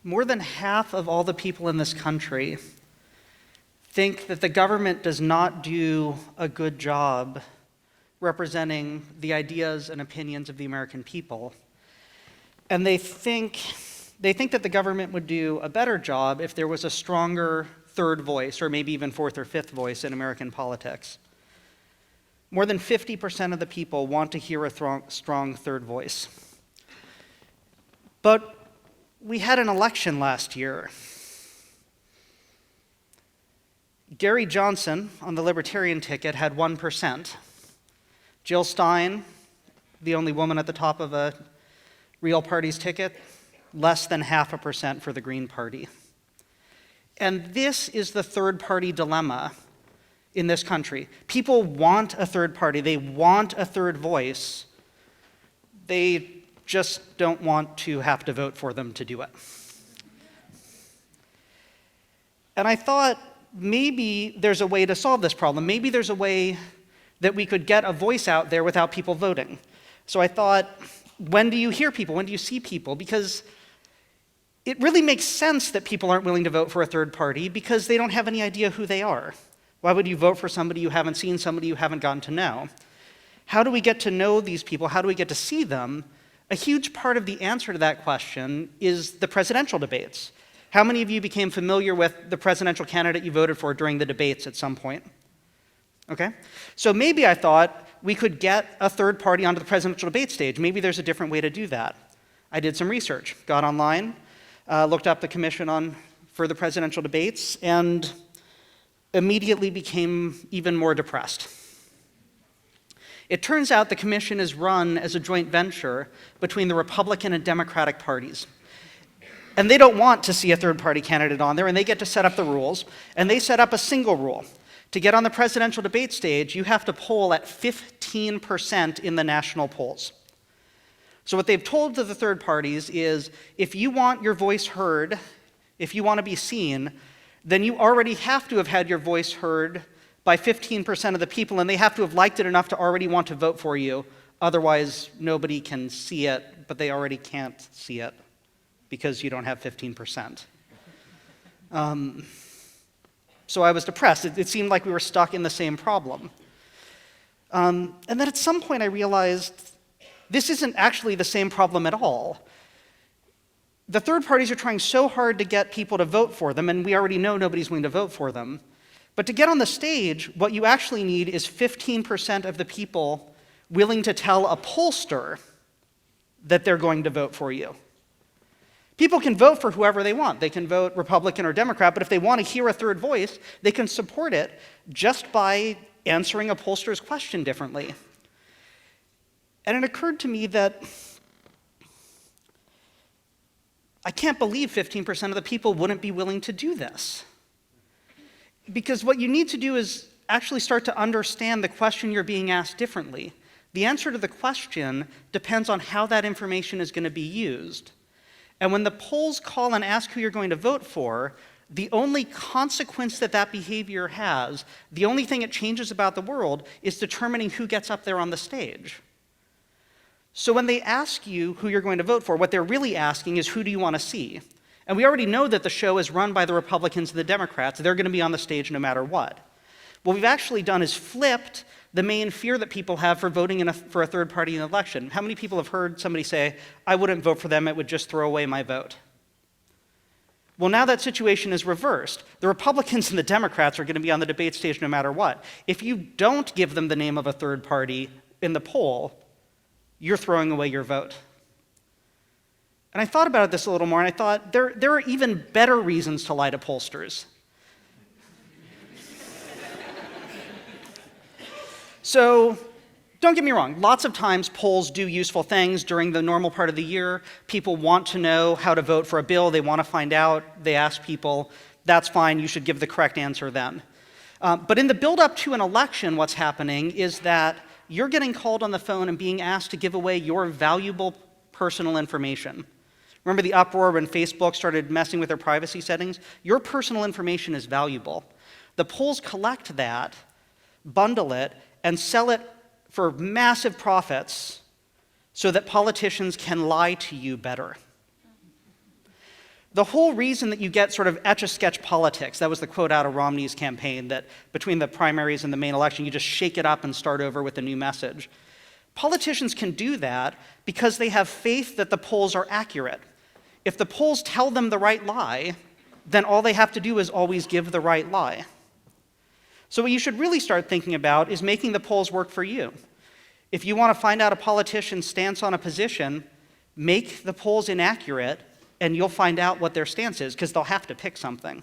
more than half of all the people in this country think that the government does not do a good job representing the ideas and opinions of the American people. And they think that the government would do a better job if there was a stronger third voice, or maybe even fourth or fifth voice in American politics. More than 50% of the people want to hear a strong third voice. But we had an election last year. Gary Johnson on the Libertarian ticket had 1%. Jill Stein, the only woman at the top of a real party's ticket, less than 0.5% for the Green Party. And this is the third party dilemma in this country. People want a third party. They want a third voice. They just don't want to have to vote for them to do it. And I thought maybe there's a way to solve this problem. Maybe there's a way that we could get a voice out there without people voting. So I thought, when do you hear people? When do you see people? Because it really makes sense that people aren't willing to vote for a third party because they don't have any idea who they are. Why would you vote for somebody you haven't seen, somebody you haven't gotten to know? How do we get to know these people? How do we get to see them? A huge part of the answer to that question is the presidential debates. How many of you became familiar with the presidential candidate you voted for during the debates at some point? Okay? So maybe I thought we could get a third party onto the presidential debate stage. Maybe there's a different way to do that. I did some research, got online, looked up the commission for the presidential debates, and immediately became even more depressed. It turns out the commission is run as a joint venture between the Republican and Democratic parties. And they don't want to see a third party candidate on there, and they get to set up the rules. And they set up a single rule. To get on the presidential debate stage, you have to poll at 15% in the national polls. So what they've told to the third parties is, if you want your voice heard, if you want to be seen, then you already have to have had your voice heard by 15% of the people, and they have to have liked it enough to already want to vote for you. Otherwise, nobody can see it, but they already can't see it because you don't have 15%. So I was depressed. It seemed like we were stuck in the same problem. And then at some point I realized this isn't actually the same problem at all. The third parties are trying so hard to get people to vote for them, and we already know nobody's willing to vote for them. But to get on the stage, what you actually need is 15% of the people willing to tell a pollster that they're going to vote for you. People can vote for whoever they want. They can vote Republican or Democrat, but if they want to hear a third voice, they can support it just by answering a pollster's question differently. And it occurred to me that I can't believe 15% of the people wouldn't be willing to do this. Because what you need to do is actually start to understand the question you're being asked differently. The answer to the question depends on how that information is going to be used. And when the polls call and ask who you're going to vote for, the only consequence that behavior has, the only thing it changes about the world, is determining who gets up there on the stage. So when they ask you who you're going to vote for, what they're really asking is, who do you want to see? And we already know that the show is run by the Republicans and the Democrats. They're going to be on the stage no matter what. What we've actually done is flipped the main fear that people have for voting for a third party in an election. How many people have heard somebody say, I wouldn't vote for them, it would just throw away my vote? Well, now that situation is reversed. The Republicans and the Democrats are going to be on the debate stage no matter what. If you don't give them the name of a third party in the poll, you're throwing away your vote. And I thought about this a little more, and I thought, there are even better reasons to lie to pollsters. So, don't get me wrong, lots of times polls do useful things during the normal part of the year. People want to know how to vote for a bill, they want to find out, they ask people, that's fine, you should give the correct answer then. But in the build-up to an election, what's happening is that you're getting called on the phone and being asked to give away your valuable personal information. Remember the uproar when Facebook started messing with their privacy settings? Your personal information is valuable. The polls collect that, bundle it, and sell it for massive profits so that politicians can lie to you better. The whole reason that you get sort of etch-a-sketch politics, that was the quote out of Romney's campaign, that between the primaries and the main election, you just shake it up and start over with a new message. Politicians can do that because they have faith that the polls are accurate. If the polls tell them the right lie, then all they have to do is always give the right lie. So what you should really start thinking about is making the polls work for you. If you want to find out a politician's stance on a position, make the polls inaccurate, and you'll find out what their stance is, because they'll have to pick something.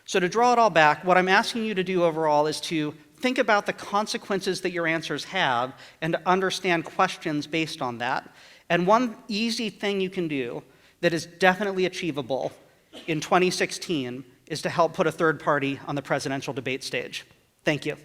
So to draw it all back, what I'm asking you to do overall is to think about the consequences that your answers have and to understand questions based on that. And one easy thing you can do that is definitely achievable in 2016 is to help put a third party on the presidential debate stage. Thank you.